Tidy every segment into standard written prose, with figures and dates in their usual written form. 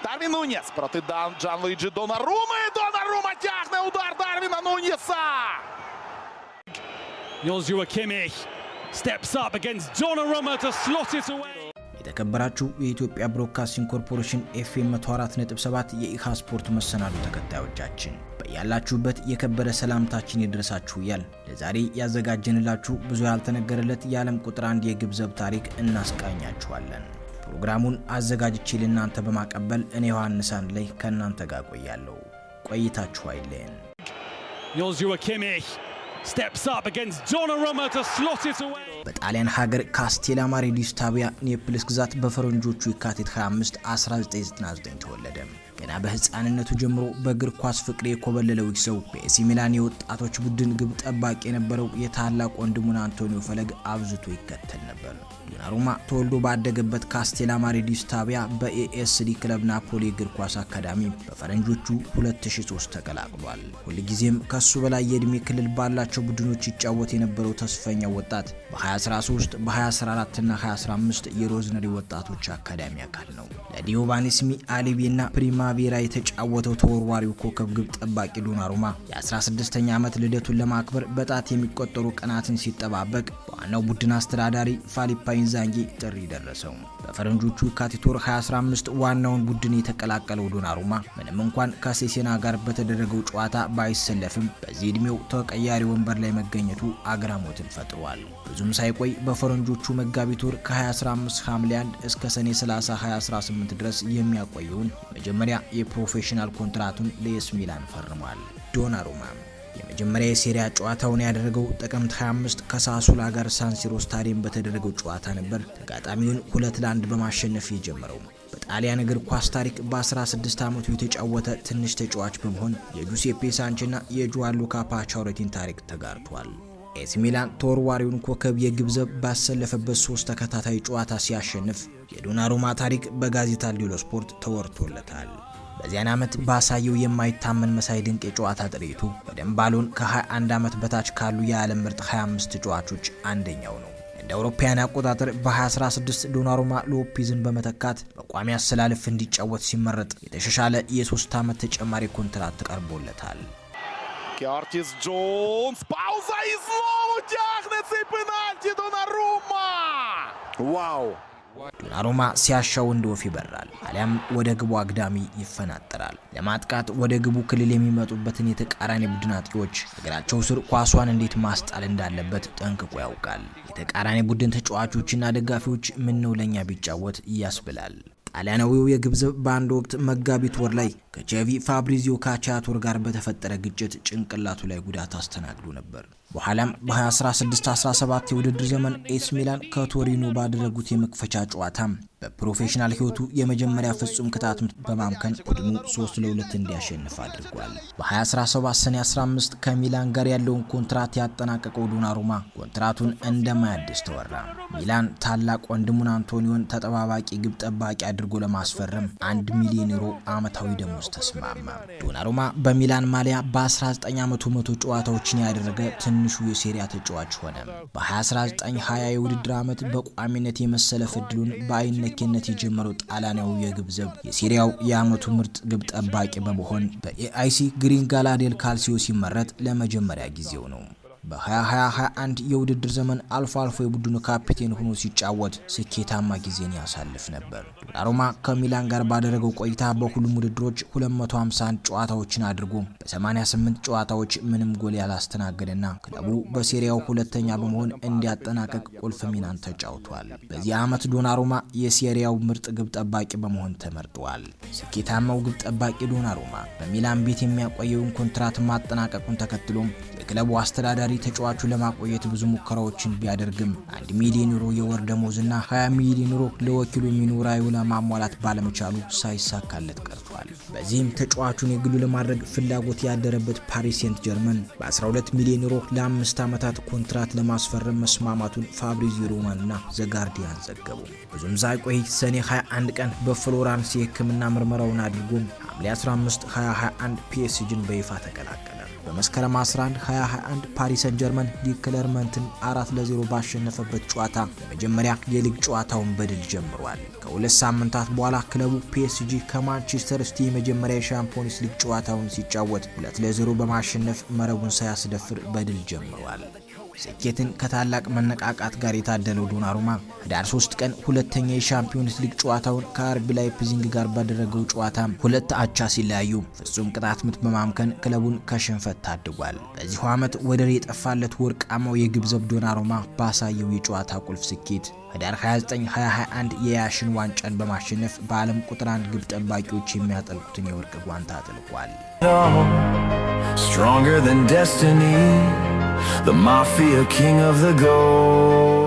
Дарвін Нуньєс проти Джанлуїджі Донарума. І Донарума тягне удар Дарвіна Нуньєса. Joshua Kimmich steps up against Donnarumma to slot it away. የተከበራችሁ የኢትዮጵያ ብሮድካስቲንግ ኮርፖሬሽን ኤፍኤም 104.7 የኢሃ ስፖርት መሰናዶ ተከታዮቻችን በያላችሁበት የከበረ ሰላምታችን ይድረሳችሁ ያል ለዛሬ ያዘጋጀንላችሁ ብዙ ያልተነገረለት የዓለም ቁጥር 1 የግብ ዘብ ታሪክ እናስቃኛችኋለን። ፕሮግራሙን አዘጋጅቼ ለእናንተ በማቀበል እኔ ዮሐንስ አንላይ ከእናንተ ጋር ቆያለሁ። ቆይታችሁ አይለየን። Joshua Kimmich steps up against Donnarumma to slot it away. በጣሊያን ሀገር ካስቴላማሪ ዲ ስታቢያ ኔፕልስ ግዛት በፈረንጆቹ የካቲት 25 1999 ተወለደ። ገና በህፃንነቱ ጀምሮ በእግር ኳስ ፍቅር የኮበለለው ሰው በኤሲ ሚላን የወጣቶች ቡድን ግብ ጠባቂ የነበረው የታላቅ ወንድሙን አንቶኒዮ ፈለግ አብዝቶ ይከተል ነበር። ዶናሩማ ተወልዶ ባደገበት ካስቴላማሪ ዲ ስታቢያ በኤኤስዲ ክለብ ናፖሊ እግር ኳስ አካዳሚ በፈረንጆቹ 2003 ተቀላቅሏል። ሁልጊዜም ከሱ በላይ የእድሜ ክልል ባላቸው ቡድኖች ይጫወት የነበረው ተስፈኛው ወጣት በ2013 በ2014 እና 2015 የሮዝነሪ ወጣቶች አካዳሚ አካል ነው። ለዲዮቫኒስሚ አሊቢና ፕሪማቬራ የተጫወተው ተወርዋሪው ኮከብ ግብ ጠባቂ ዶናሩማ የ16ኛ ዓመት ልደቱን ለማክበር በጣት የሚቆጠሩ ቀናትን ሲጠባበቅ በዋናው ቡድን አስተዳዳሪ ፊሊፖ ኢንዛጊ ጥሪ ደረሰው። በፈረንጆቹ የካቲት 2015 ዋናውን ቡድን የተቀላቀለው ዶናሩማ ምንም እንኳን ከሴሴና ጋር በተደረገው ጨዋታ ባይሰለፍም በዚህ እድሜው ተቀያሪ ወንበር ላይ መገኘቱ አግራሞትን ፈጥሯል። ብዙም ሳይቆይ በፈረንጆቹ መጋቢት ወር ከ2015 ሐምሌ 1 እስከ ሰኔ 30 2018 ድረስ የሚያቆየውን መጀመሪያ የፕሮፌሽናል ኮንትራቱን ለኤስ ሚላን ፈርሟል። ዶናሩማ የመጀመሪያ የሴሪያ ጨዋታውን ያደረገው ጥቅምት 25 ከሳሱላ ጋር ሳንሲሮ ስታዲየም በተደረገው ጨዋታ ነበር። ተጋጣሚውን 2-1 በማሸነፍ የጀመረው በጣሊያን እግር ኳስ ታሪክ በ16 ዓመቱ የተጫወተ ትንሽ ተጫዋች በመሆን የጁሴፔ ሳንቼና የጁዋንሉካ ፓቻውሬቲን ታሪክ ተጋርቷል። ኤሲ ሚላን ተወርዋሪውን ኮከብ የግብ ዘብ ባሰለፈበት 3 ተከታታይ ጨዋታ ሲያሸንፍ የዶናሩማ ታሪክ በጋዜጣ ዴሎ ስፖርት ተወርቶለታል። በዚያን ዓመት ባሳየው የማይታመን መሳይ ድንቅ የጨዋታ ጥሪቱ በደንባሎን ከ21 ዓመት በታች ካሉ የዓለም ምርጥ 25 ተጫዋቾች አንደኛው ነው። እንደ አውሮፓውያን አቆጣጠር በ2016 ዶናሩማ ሎፔዝን በመተካት በቋሚ አሰላለፍ እንዲጫወት ሲመረጥ የተሻሻለ የ3 ዓመት ተጨማሪ ኮንትራት ተቀርቦለታል። Кертіс Джонс. Пауза і знову тягне цей пенальті Донарума. Вау! ዶናሩማ ሲያሻው እንደ ወፍ ይበራል፣ አሊያም ወደ ግቡ አግዳሚ ይፈናጠራል። ለማጥቃት ወደ ግቡ ክልል የሚመጡበትን የተቃራኒ ቡድን አጥቂዎች እግራቸው ስር ኳሷን እንዴት ማስጣል እንዳለበት ጠንቅቆ ያውቃል። የተቃራኒ ቡድን ተጫዋቾችና ደጋፊዎች ምን ነው ለኛ ቢጫወት ያስብላል። ጣሊያናዊው የግብ ዘብ በአንድ ወቅት መጋቢት ወር ላይ ከጄቪ ፋብሪዚዮ ካቻቶር ጋር በተፈጠረ ግጭት ጭንቅላቱ ላይ ጉዳት አስተናግዶ ነበር። በኋላም በ2016-17 የውድድር ዘመን ኤስ ሚላን ከቶሪኖ ባደረጉት የመክፈቻ ጨዋታ በፕሮፌሽናል ህይወቱ የመጀመሪያ ፍጹም ቅጣት በማምከን ቡድኑ 3-2 እንዲያሸንፍ አድርጓል። በ2017 ሰኔ 15 ከሚላን ጋር ያለውን ኮንትራት ያጠናቀቀው ዶናሩማ ኮንትራቱን እንደማያድስ ተወራ። ሚላን ታላቅ ወንድሙን አንቶኒዮን ተጠባባቂ ግብ ጠባቂ አድርጎ ለማስፈረም 1 ሚሊዮን ዩሮ ዓመታዊ ደሞዝ ተስማማ። ዶናሩማ በሚላን ማሊያ በ19 ዓመቱ 100 ጨዋታዎችን ያደረገ ትንሹ የሴሪያ ተጫዋች ሆነ። በ2019-20 የውድድር ዓመት በቋሚነት የመሰለፍ ዕድሉን በአይነኬነት የጀመረው ጣሊያናዊው የግብ ዘብ የሴሪያው የዓመቱ ምርጥ ግብ ጠባቂ በመሆን በኤአይሲ ግሪን ጋላዴል ካልሲዮ ሲመረጥ ለመጀመሪያ ጊዜው ነው። በ2021 የውድድር ዘመን አልፎ አልፎ የቡድኑ ካፒቴን ሆኖ ሲጫወት ስኬታማ ጊዜን ያሳልፍ ነበር። ዶናሩማ ከሚላን ጋር ባደረገው ቆይታ በሁሉም ውድድሮች 251 ጨዋታዎችን አድርጎ በ88 ጨዋታዎች ምንም ጎል ያላስተናገደና ክለቡ በሴሪያው ሁለተኛ በመሆን እንዲያጠናቀቅ ቁልፍ ሚናን ተጫውቷል። በዚህ ዓመት ዶናሩማ የሴሪያው ምርጥ ግብ ጠባቂ በመሆን ተመርጧል። ስኬታማው ግብ ጠባቂ ዶናሩማ በሚላን ቤት የሚያቆየውን ኮንትራት ማጠናቀቁን ተከትሎ የክለቡ አስተዳዳሪ ተጫዋቹ ለማቆየት ብዙ ሙከራዎችን ቢያደርግም 1 ሚሊዮን ዩሮ የወር ደሞዝና 20 ሚሊዮን ዩሮ ለወኪሉ ሚኑራዩ ለማሟላት ባለመቻሉ ሳይሳካለት ቀርቷል። በዚህም ተጫዋቹን የግሉ ለማድረግ ፍላጎት ያደረበት ፓሪስ ሴንት ጀርመን በ12 ሚሊዮን ዩሮ ለ5 ዓመታት ኮንትራት ለማስፈረም መስማማቱን ፋብሪዚዮ ሮማኖና ዘ ጋርዲያን ዘገቡ። ብዙም ሳይቆይ ሰኔ 21 ቀን በፍሎራንስ የሕክምና ምርመራውን አድርጎ ሐምሌ 15 2021 ፒኤስጂን በይፋ ተቀላቀለ። በመስከረም 11 2021 ፓሪስ ሰን ጀርመን ሊክለርመንትን 4-0 ባሸነፈበት ጨዋታ የመጀመሪያ የሊግ ጨዋታውን በድል ጀምሯል። ከሁለት ሳምንታት በኋላ ክለቡ ፒኤስጂ ከማንቸስተር ሲቲ የመጀመሪያ የሻምፒዮንስ ሊግ ጨዋታውን ሲጫወት 2-0 በማሸነፍ መረቡን ሳያስደፍር በድል ጀምሯል። ስኬትን ከታላቅ መነቃቃት ጋር የታደለው ዶናሩማ ህዳር 3 ቀን ሁለተኛ የሻምፒዮንስ ሊግ ጨዋታውን ከአርቢ ላይፕዚግ ጋር ባደረገው ጨዋታ 2-2 ሲለያዩ ፍጹም ቅጣት ምት በማምከን ክለቡን ከሽንፈት ታድጓል። በዚሁ ዓመት ወደር የጠፋለት ወርቃማው የግብዘብ ዶናሩማ ባሳየው የጨዋታ ቁልፍ ስኬት ህዳር 29 2021 የያሽን ዋንጫን በማሸነፍ በዓለም ቁጥር 1 ግብ ጠባቂዎች የሚያጠልቁትን የወርቅ ጓንት አጥልቋል። Stronger than destiny, the mafia king of the goal.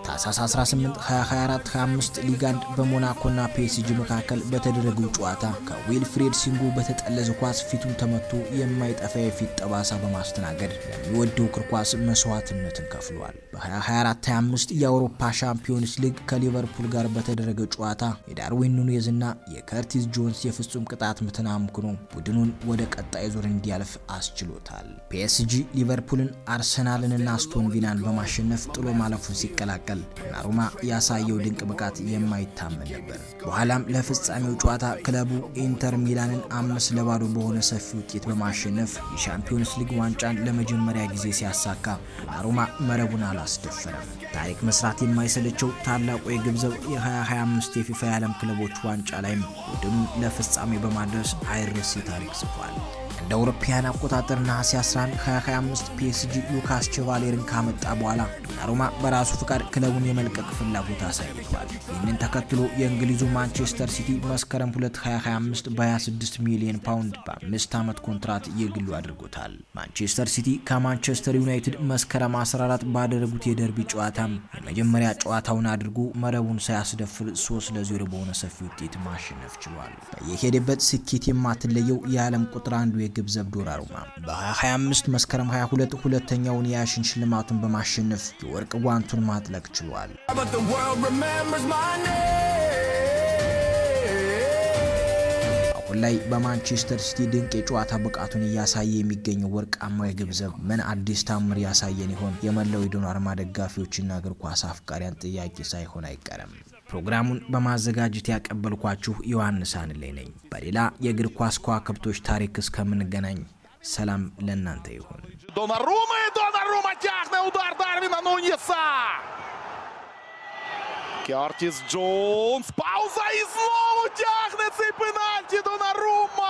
ታህሳስ 18 2024 25 ሊግ 1 በሞናኮና ፒኤስጂ መካከል በተደረገው ጨዋታ ከዊልፍሬድ ሲንጎ በተጠለዘ ኳስ ፊቱን ተመቶ የማይጠፋ የፊት ጠባሳ በማስተናገድ ለሚወደው እግር ኳስ መስዋዕትነትን ከፍሏል። በ2024-25 የአውሮፓ ሻምፒዮንስ ሊግ ከሊቨርፑል ጋር በተደረገ ጨዋታ የዳርዊን ኑኔዝና የከርቲስ ጆንስ የፍጹም ቅጣት ምትን አምክኖ ቡድኑን ወደ ቀጣይ ዙር እንዲያልፍ አስችሎታል። ፒኤስጂ ሊቨርፑልን፣ አርሰናልንና አስቶን ቪላን በማሸነፍ ጥሎ ማለፉን ሲቀላቀል ዶናሩማ ያሳየው ድንቅ ብቃት የማይታመን ነበር። በኋላም ለፍጻሜው ጨዋታ ክለቡ ኢንተር ሚላንን 5-0 በሆነ ሰፊ ውጤት በማሸነፍ የሻምፒዮንስ ሊግ ዋንጫን ለመጀመሪያ ጊዜ ሲያሳካ ዶናሩማ መረቡን አላስደፈረም። ታሪክ መስራት የማይሰለቸው ታላቁ የግብዘብ የ2025 የፊፋ የዓለም ክለቦች ዋንጫ ላይም ቡድኑን ለፍጻሜ በማድረስ አይረሴ ታሪክ ጽፏል። እንደ አውሮፓውያን አቆጣጠር ነሐሴ 11 2025 ፒኤስጂ ሉካስ ቼቫሌርን ካመጣ በኋላ ዶናሩማ በራሱ ፍቃድ ክለቡን የመልቀቅ ፍላጎት አሳይቷል። ይህንን ተከትሎ የእንግሊዙ ማንቸስተር ሲቲ መስከረም 2 2025 በ26 ሚሊዮን ፓውንድ በ5 ዓመት ኮንትራት የግሉ አድርጎታል። ማንቸስተር ሲቲ ከማንቸስተር ዩናይትድ መስከረም 14 ባደረጉት የደርቢ ጨዋታም የመጀመሪያ ጨዋታውን አድርጎ መረቡን ሳያስደፍር 3-0 በሆነ ሰፊ ውጤት ማሸነፍ ችሏል። በየሄደበት ስኬት የማትለየው የዓለም ቁጥር 1 የግብዘብ ዶናሩማ በ2025 መስከረም 22 ሁለተኛውን የያሽን ሽልማቱን በማሸነፍ የወርቅ ጓንቱን ማጥለቅ ችሏል። አሁን ላይ በማንቸስተር ሲቲ ድንቅ የጨዋታ ብቃቱን እያሳየ የሚገኘው ወርቃማው የግብዘብ ምን አዲስ ታምር ያሳየን ይሆን? የመላው የዶናሩማ ደጋፊዎችና እግር ኳስ አፍቃሪያን ጥያቄ ሳይሆን አይቀርም። ፕሮግራሙን በማዘጋጀት ያቀበልኳችሁ ዮሐንስ አንለይ ነኝ። በሌላ የእግር ኳስ ከዋክብቶች ታሪክ እስከምንገናኝ ሰላም ለእናንተ ይሁን። Донарума тягне удар Дарвіна Нуньєса. Кертіс Джонс. Пауза і знову тягне цей пенальті Донарума.